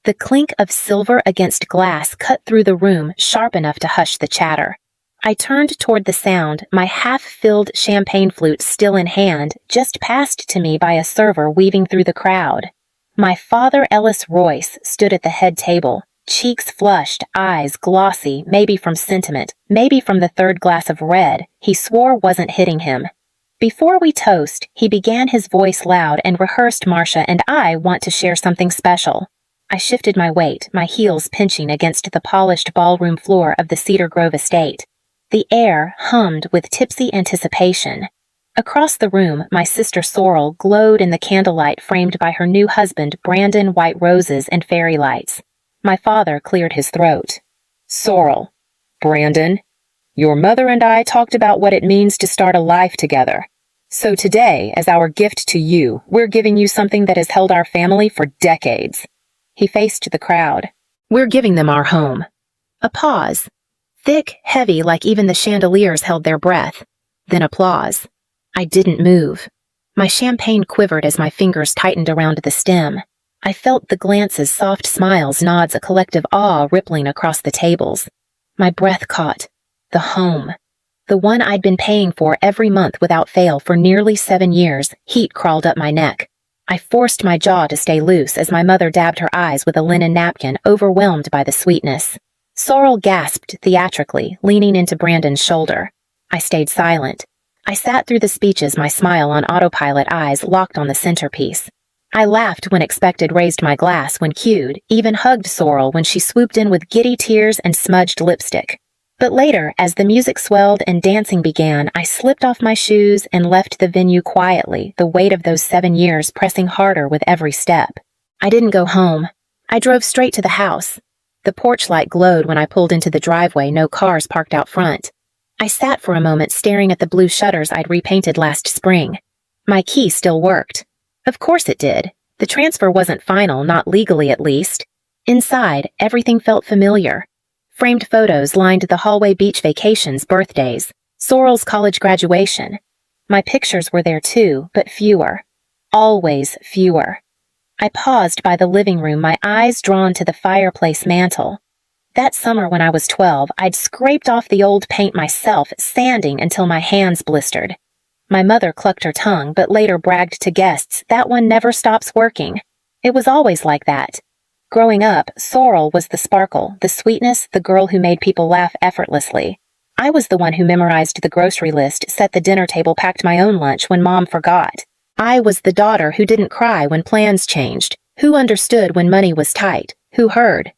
The clink of silver against glass cut through the room, sharp enough to hush the chatter. I turned toward the sound, my half-filled champagne flute still in hand, just passed to me by a server weaving through the crowd. My father, Ellis Royce, stood at the head table, cheeks flushed, eyes glossy, maybe from sentiment, maybe from the third glass of red he swore wasn't hitting him. Before we toast, he began his voice loud and rehearsed Marcia and I want to share something special. I shifted my weight, my heels pinching against the polished ballroom floor of the Cedar Grove estate. The air hummed with tipsy anticipation. Across the room, my sister Sorrel glowed in the candlelight framed by her new husband Brandon, white roses and fairy lights. My father cleared his throat. Sorrel, Brandon, your mother and I talked about what it means to start a life together. So today, as our gift to you, we're giving you something that has held our family for decades. He faced the crowd. We're giving them our home. A pause. Thick, heavy, like even the chandeliers held their breath. Then applause. I didn't move. My champagne quivered as my fingers tightened around the stem. I felt the glances, soft smiles, nods, a collective awe rippling across the tables. My breath caught. The home. The one I'd been paying for every month without fail for nearly 7 years. Heat crawled up my neck. I forced my jaw to stay loose as my mother dabbed her eyes with a linen napkin, overwhelmed by the sweetness. Sorrel gasped theatrically, leaning into Brandon's shoulder. I stayed silent. I sat through the speeches, my smile on autopilot, eyes locked on the centerpiece. I laughed when expected, raised my glass when cued, even hugged Sorrel when she swooped in with giddy tears and smudged lipstick. But later, as the music swelled and dancing began, I slipped off my shoes and left the venue quietly, the weight of those 7 years pressing harder with every step. I didn't go home. I drove straight to the house. The porch light glowed when I pulled into the driveway, no cars parked out front. I sat for a moment staring at the blue shutters I'd repainted last spring. My key still worked. Of course it did. The transfer wasn't final, not legally at least. Inside, everything felt familiar. Framed photos lined the hallway, beach vacations, birthdays, Sorrel's college graduation. My pictures were there too, but fewer. Always fewer. I paused by the living room, my eyes drawn to the fireplace mantel. That summer when I was 12, I'd scraped off the old paint myself, sanding until my hands blistered. My mother clucked her tongue, but later bragged to guests, that one never stops working. It was always like that. Growing up, Sorrel was the sparkle, the sweetness, the girl who made people laugh effortlessly. I was the one who memorized the grocery list, set the dinner table, packed my own lunch when Mom forgot. I was the daughter who didn't cry when plans changed, who understood when money was tight, who heard.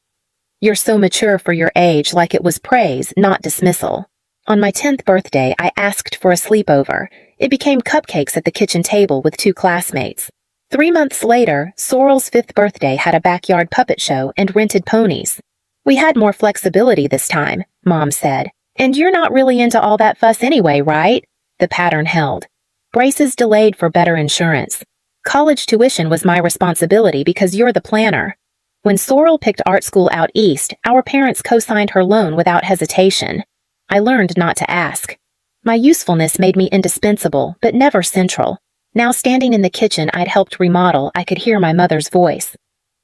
You're so mature for your age, like it was praise, not dismissal. On my 10th birthday, I asked for a sleepover. It became cupcakes at the kitchen table with 2 classmates. 3 months later, Sorrel's 5th birthday had a backyard puppet show and rented ponies. We had more flexibility this time, Mom said. And you're not really into all that fuss anyway, right? The pattern held. Braces delayed for better insurance. College tuition was my responsibility because you're the planner. When Sorrel picked art school out east, our parents co-signed her loan without hesitation. I learned not to ask. My usefulness made me indispensable, but never central. Now standing in the kitchen I'd helped remodel, I could hear my mother's voice.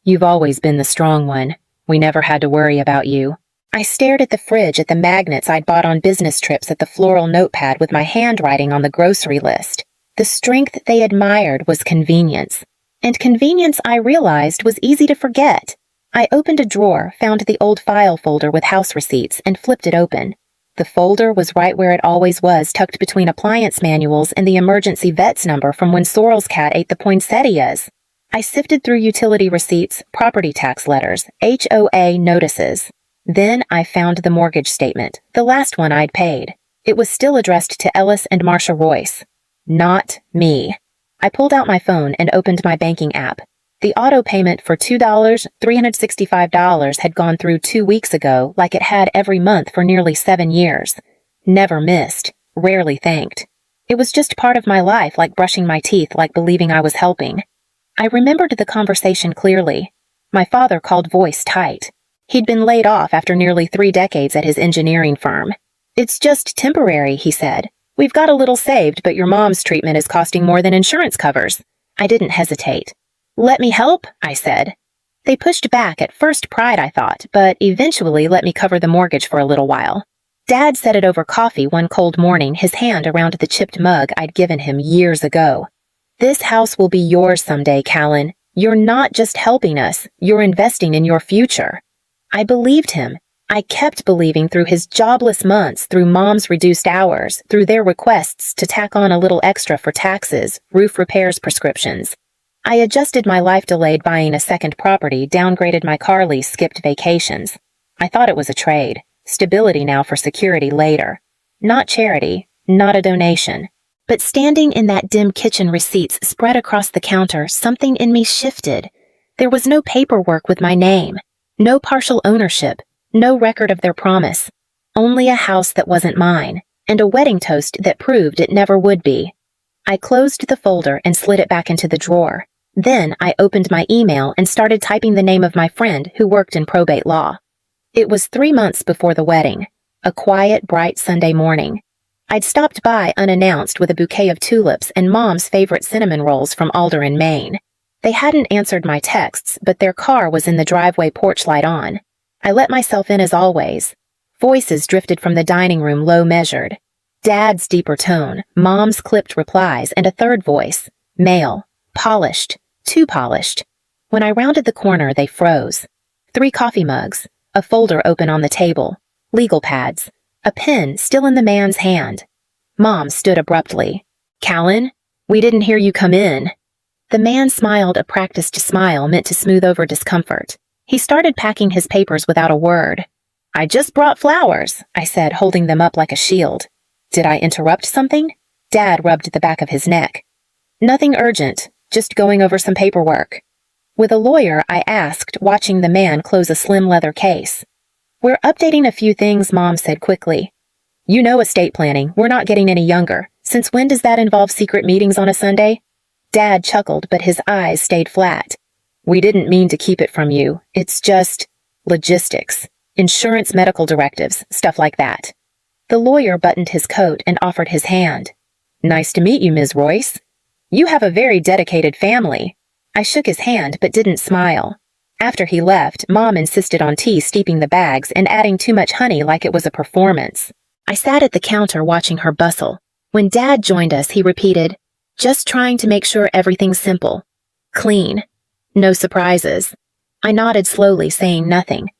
You've always been the strong one. We never had to worry about you. I stared at the fridge, at the magnets I'd bought on business trips, at the floral notepad with my handwriting on the grocery list. The strength they admired was convenience. And convenience, I realized, was easy to forget. I opened a drawer, found the old file folder with house receipts, and flipped it open. The folder was right where it always was, tucked between appliance manuals and the emergency vet's number from when Sorrel's cat ate the poinsettias. I sifted through utility receipts, property tax letters, HOA notices. Then I found the mortgage statement, the last one I'd paid. It was still addressed to Ellis and Marcia Royce. Not me. I pulled out my phone and opened my banking app. The auto payment for $365 had gone through 2 weeks ago, like it had every month for nearly 7 years. Never missed, rarely thanked. It was just part of my life, like brushing my teeth, like believing I was helping. I remembered the conversation clearly. My father called voice tight. He'd been laid off after nearly 3 decades at his engineering firm. It's just temporary, he said. We've got a little saved, but your mom's treatment is costing more than insurance covers. I didn't hesitate. Let me help, I said. They pushed back at first pride, I thought, but eventually let me cover the mortgage for a little while. Dad said it over coffee one cold morning, his hand around the chipped mug I'd given him years ago. "This house will be yours someday, Callan. You're not just helping us, you're investing in your future." I believed him. I kept believing through his jobless months, through Mom's reduced hours, through their requests to tack on a little extra for taxes, roof repairs, prescriptions. I adjusted my life delayed buying a second property, downgraded my car lease, skipped vacations. I thought it was a trade. Stability now for security later. Not charity, not a donation. But standing in that dim kitchen, receipts spread across the counter, something in me shifted. There was no paperwork with my name, no partial ownership, no record of their promise. Only a house that wasn't mine, and a wedding toast that proved it never would be. I closed the folder and slid it back into the drawer. Then I opened my email and started typing the name of my friend who worked in probate law. It was 3 months before the wedding, a quiet, bright Sunday morning. I'd stopped by unannounced with a bouquet of tulips and Mom's favorite cinnamon rolls from Alderton, Maine. They hadn't answered my texts, but their car was in the driveway, porch light on. I let myself in as always. Voices drifted from the dining room, low measured. Dad's deeper tone, Mom's clipped replies, and a third voice, male, polished, too polished. When I rounded the corner, they froze. 3 coffee mugs, a folder open on the table, legal pads, a pen still in the man's hand. Mom stood abruptly. "Callan, we didn't hear you come in." The man smiled, a practiced smile meant to smooth over discomfort. He started packing his papers without a word. "I just brought flowers," I said, holding them up like a shield. "Did I interrupt something?" Dad rubbed the back of his neck. "Nothing urgent, just going over some paperwork." With a lawyer, I asked, watching the man close a slim leather case. "We're updating a few things," Mom said quickly. "You know estate planning, we're not getting any younger. Since when does that involve secret meetings on a Sunday?" Dad chuckled, but his eyes stayed flat. "We didn't mean to keep it from you. It's just logistics, insurance, medical directives, stuff like that." The lawyer buttoned his coat and offered his hand. "Nice to meet you, Ms. Royce. You have a very dedicated family." I shook his hand but didn't smile. After he left, Mom insisted on tea, steeping the bags and adding too much honey like it was a performance. I sat at the counter watching her bustle. When Dad joined us, he repeated, "Just trying to make sure everything's simple. Clean. No surprises." I nodded slowly, saying nothing.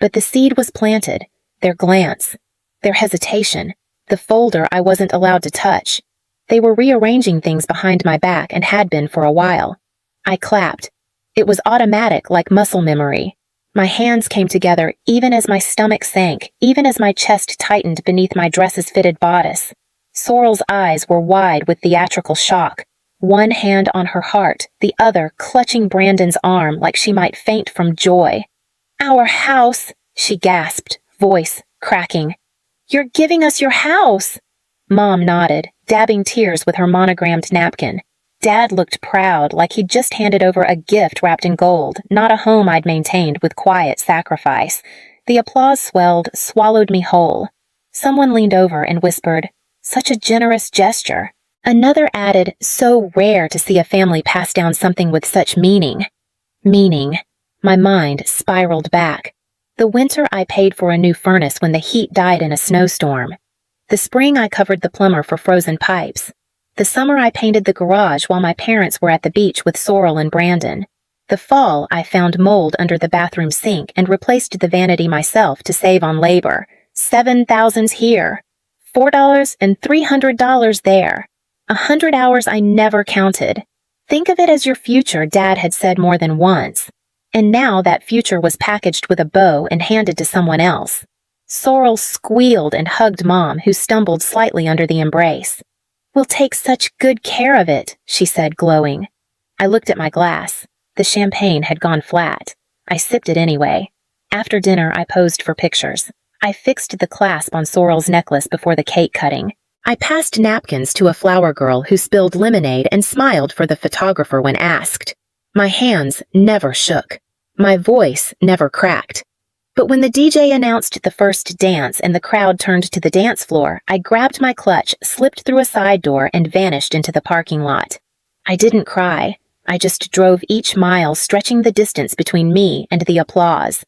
But the seed was planted. Their glance, their hesitation, the folder I wasn't allowed to touch. They were rearranging things behind my back and had been for a while. I clapped. It was automatic, like muscle memory. My hands came together even as my stomach sank, even as my chest tightened beneath my dress's fitted bodice. Sorrel's eyes were wide with theatrical shock, one hand on her heart, the other clutching Brandon's arm like she might faint from joy. "Our house," she gasped, voice cracking. "You're giving us your house." Mom nodded, dabbing tears with her monogrammed napkin. Dad looked proud, like he'd just handed over a gift wrapped in gold, not a home I'd maintained with quiet sacrifice. The applause swelled, swallowed me whole. Someone leaned over and whispered, "Such a generous gesture." Another added, "So rare to see a family pass down something with such meaning." Meaning. My mind spiraled back. The winter I paid for a new furnace when the heat died in a snowstorm. The spring I covered the plumber for frozen pipes. The summer I painted the garage while my parents were at the beach with Sorrel and Brandon. The fall I found mold under the bathroom sink and replaced the vanity myself to save on labor. $7,000 here. $4 and $300 there. 100 hours I never counted. Think of it as your future, Dad had said more than once. And now that future was packaged with a bow and handed to someone else. Sorrel squealed and hugged Mom, who stumbled slightly under the embrace. "We'll take such good care of it," she said, glowing. I looked at my glass. The champagne had gone flat. I sipped it anyway. After dinner, I posed for pictures. I fixed the clasp on Sorrel's necklace before the cake cutting. I passed napkins to a flower girl who spilled lemonade and smiled for the photographer when asked. My hands never shook. My voice never cracked. But when the DJ announced the first dance and the crowd turned to the dance floor, I grabbed my clutch, slipped through a side door, and vanished into the parking lot. I didn't cry. I just drove each mile, stretching the distance between me and the applause.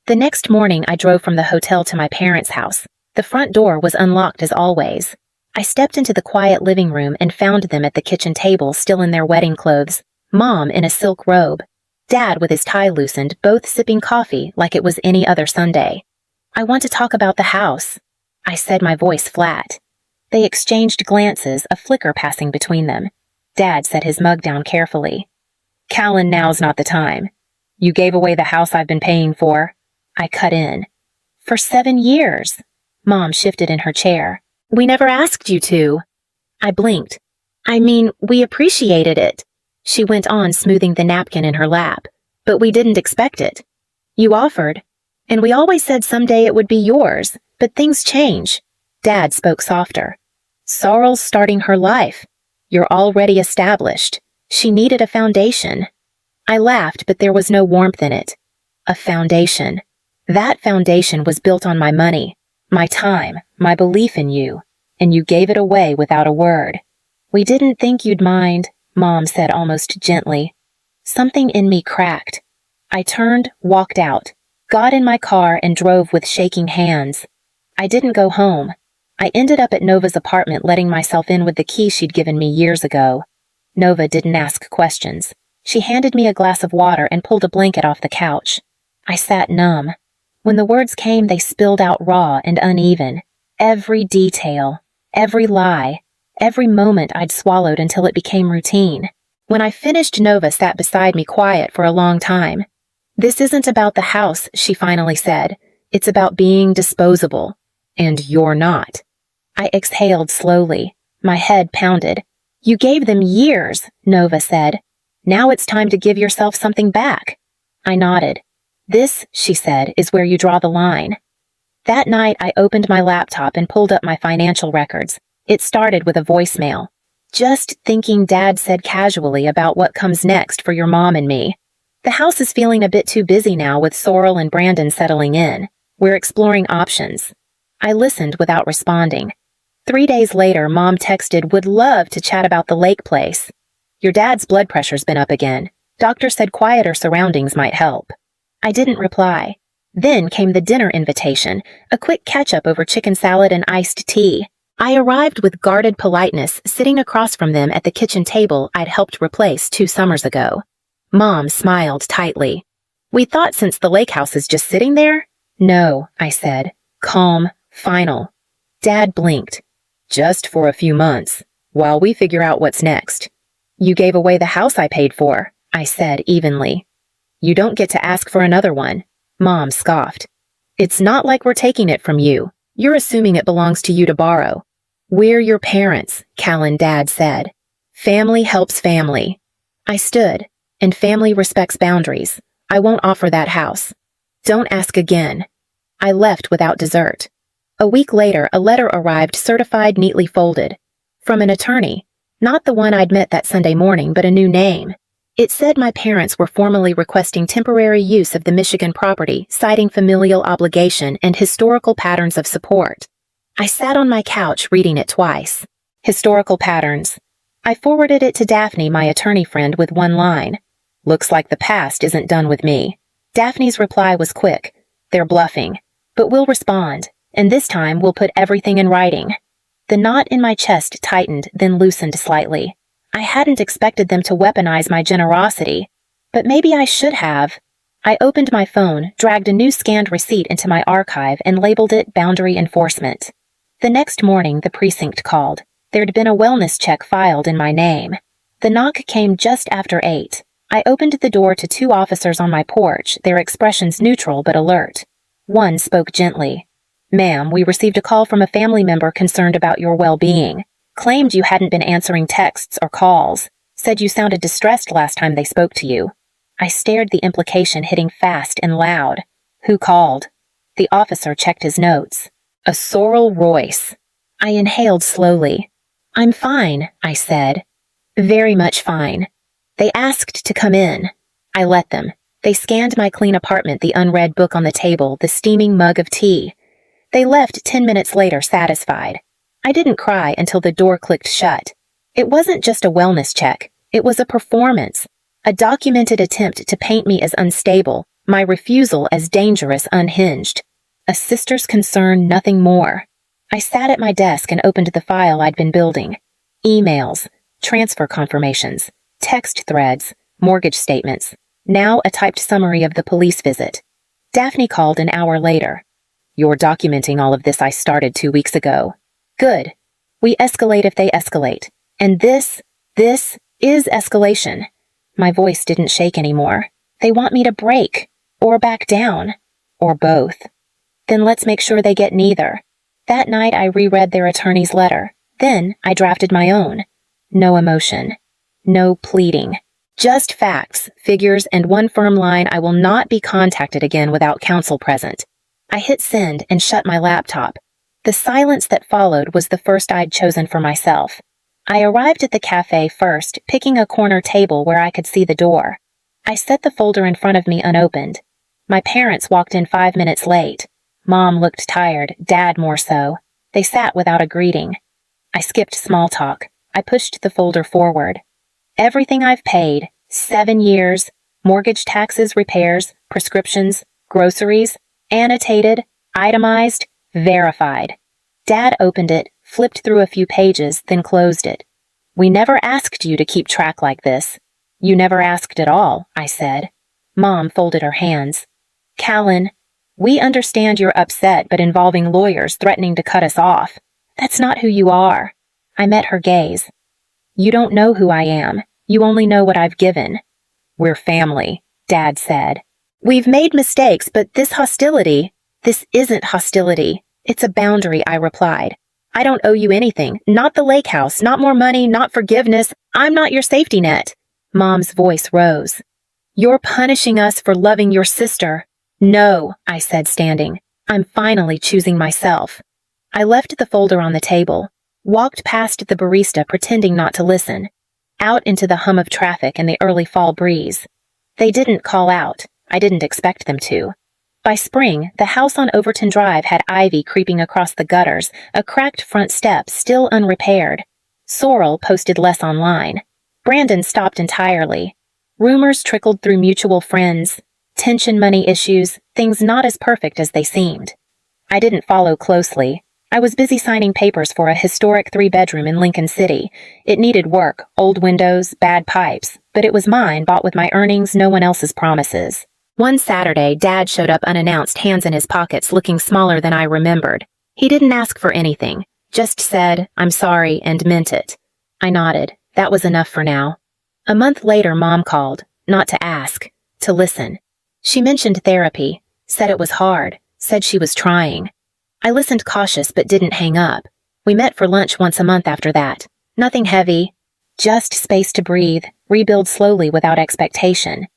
The next morning, I drove from the hotel to my parents' house. The front door was unlocked as always. I stepped into the quiet living room and found them at the kitchen table, still in their wedding clothes, Mom in a silk robe, Dad with his tie loosened, both sipping coffee like it was any other Sunday. "I want to talk about the house," I said, my voice flat. They exchanged glances, a flicker passing between them. Dad set his mug down carefully. "Callan, now's not the time. You gave away the house I've been paying for." I cut in. "For 7 years." Mom shifted in her chair. "We never asked you to." I blinked. "I mean, we appreciated it," she went on, smoothing the napkin in her lap. "But we didn't expect it. You offered. And we always said someday it would be yours, but things change." Dad spoke softer. "Sorrel's starting her life. You're already established. She needed a foundation." I laughed, but there was no warmth in it. A foundation. That foundation was built on my money, my time, my belief in you, and you gave it away without a word. "We didn't think you'd mind," Mom said almost gently. Something in me cracked. I turned, walked out, got in my car and drove with shaking hands. I didn't go home. I ended up at Nova's apartment, letting myself in with the key she'd given me years ago. Nova didn't ask questions. She handed me a glass of water and pulled a blanket off the couch. I sat numb. When the words came, they spilled out raw and uneven. Every detail, every lie, every moment I'd swallowed until it became routine. When I finished, Nova sat beside me, quiet for a long time. "This isn't about the house," she finally said. "It's about being disposable. And you're not." I exhaled slowly. My head pounded. "You gave them years," Nova said. "Now it's time to give yourself something back." I nodded. "This," she said, "is where you draw the line." That night, I opened my laptop and pulled up my financial records. It started with a voicemail. "Just thinking," Dad said casually, "about what comes next for your mom and me. The house is feeling a bit too busy now with Sorrel and Brandon settling in. We're exploring options." I listened without responding. 3 days later, Mom texted, "Would love to chat about the lake place. Your dad's blood pressure's been up again. Doctor said quieter surroundings might help." I didn't reply. Then came the dinner invitation, a quick catch-up over chicken salad and iced tea. I arrived with guarded politeness, sitting across from them at the kitchen table I'd helped replace 2 summers ago. Mom smiled tightly. "We thought since the lake house is just sitting there?" "No," I said. Calm, final. Dad blinked. "Just for a few months, while we figure out what's next." "You gave away the house I paid for," I said evenly. "You don't get to ask for another one," Mom scoffed. "It's not like we're taking it from you. You're assuming it belongs to you to borrow." "We're your parents," Callan, Dad said. "Family helps family." I stood. "And family respects boundaries. I won't offer that house." "Don't ask again." I left without dessert. A week later, a letter arrived, certified, neatly folded. From an attorney. Not the one I'd met that Sunday morning, but a new name. It said my parents were formally requesting temporary use of the Michigan property, citing familial obligation and historical patterns of support. I sat on my couch reading it twice. Historical patterns. I forwarded it to Daphne, my attorney friend, with one line. "Looks like the past isn't done with me." Daphne's reply was quick. "They're bluffing. But we'll respond, and this time we'll put everything in writing." The knot in my chest tightened, then loosened slightly. I hadn't expected them to weaponize my generosity, but maybe I should have. I opened my phone, dragged a new scanned receipt into my archive, and labeled it Boundary Enforcement. The next morning, the precinct called. There'd been a wellness check filed in my name. The knock came just after 8. I opened the door to 2 officers on my porch, their expressions neutral but alert. One spoke gently. "Ma'am, we received a call from a family member concerned about your well-being. Claimed you hadn't been answering texts or calls. Said you sounded distressed last time they spoke to you." I stared, the implication hitting fast and loud. "Who called?" The officer checked his notes. "A Sorrel Royce." I inhaled slowly. "I'm fine," I said. "Very much fine." They asked to come in. I let them. They scanned my clean apartment, the unread book on the table, the steaming mug of tea. They left 10 minutes later, satisfied. I didn't cry until the door clicked shut. It wasn't just a wellness check. It was a performance. A documented attempt to paint me as unstable, my refusal as dangerous, unhinged. A sister's concern, nothing more. I sat at my desk and opened the file I'd been building. Emails, transfer confirmations, text threads, mortgage statements. Now a typed summary of the police visit. Daphne called an hour later. "You're documenting all of this I started 2 weeks ago." "Good. We escalate if they escalate. And this is escalation." My voice didn't shake anymore. "They want me to break. Or back down. Or both. Then let's make sure they get neither." That night I reread their attorney's letter. Then I drafted my own. No emotion. No pleading. Just facts, figures, and one firm line: I will not be contacted again without counsel present. I hit send and shut my laptop. The silence that followed was the first I'd chosen for myself. I arrived at the cafe first, picking a corner table where I could see the door. I set the folder in front of me unopened. My parents walked in 5 minutes late. Mom looked tired, Dad more so. They sat without a greeting. I skipped small talk. I pushed the folder forward. Everything I've paid, 7 years, mortgage, taxes, repairs, prescriptions, groceries, annotated, itemized, verified. Dad opened it, flipped through a few pages, then closed it. "We never asked you to keep track like this." "You never asked at all," I said. Mom folded her hands. "Callan, we understand you're upset, but involving lawyers threatening to cut us off. That's not who you are." I met her gaze. "You don't know who I am. You only know what I've given." "We're family," Dad said. "We've made mistakes, but this isn't hostility. It's a boundary," I replied. "I don't owe you anything. Not the lake house, not more money, not forgiveness. I'm not your safety net." Mom's voice rose. "You're punishing us for loving your sister." "No," I said, standing. "I'm finally choosing myself." I left the folder on the table, walked past the barista pretending not to listen, out into the hum of traffic and the early fall breeze. They didn't call out. I didn't expect them to. By spring, the house on Overton Drive had ivy creeping across the gutters, a cracked front step still unrepaired. Sorrel posted less online. Brandon stopped entirely. Rumors trickled through mutual friends. Tension, money issues, things not as perfect as they seemed. I didn't follow closely. I was busy signing papers for a historic 3-bedroom in Lincoln City. It needed work, old windows, bad pipes, but it was mine, bought with my earnings, no one else's promises. One Saturday, Dad showed up unannounced, hands in his pockets, looking smaller than I remembered. He didn't ask for anything, just said, "I'm sorry," and meant it. I nodded. That was enough for now. A month later, Mom called, not to ask, to listen. She mentioned therapy, said it was hard, said she was trying. I listened cautious but didn't hang up. We met for lunch once a month after that. Nothing heavy, just space to breathe, rebuild slowly without expectation.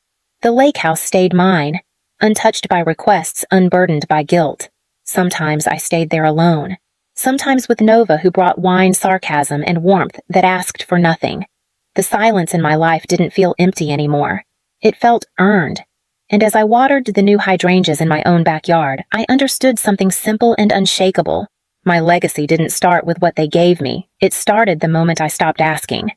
The lake house stayed mine, untouched by requests, unburdened by guilt. Sometimes I stayed there alone. Sometimes with Nova, who brought wine, sarcasm, and warmth that asked for nothing. The silence in my life didn't feel empty anymore. It felt earned. And as I watered the new hydrangeas in my own backyard, I understood something simple and unshakable. My legacy didn't start with what they gave me. It started the moment I stopped asking.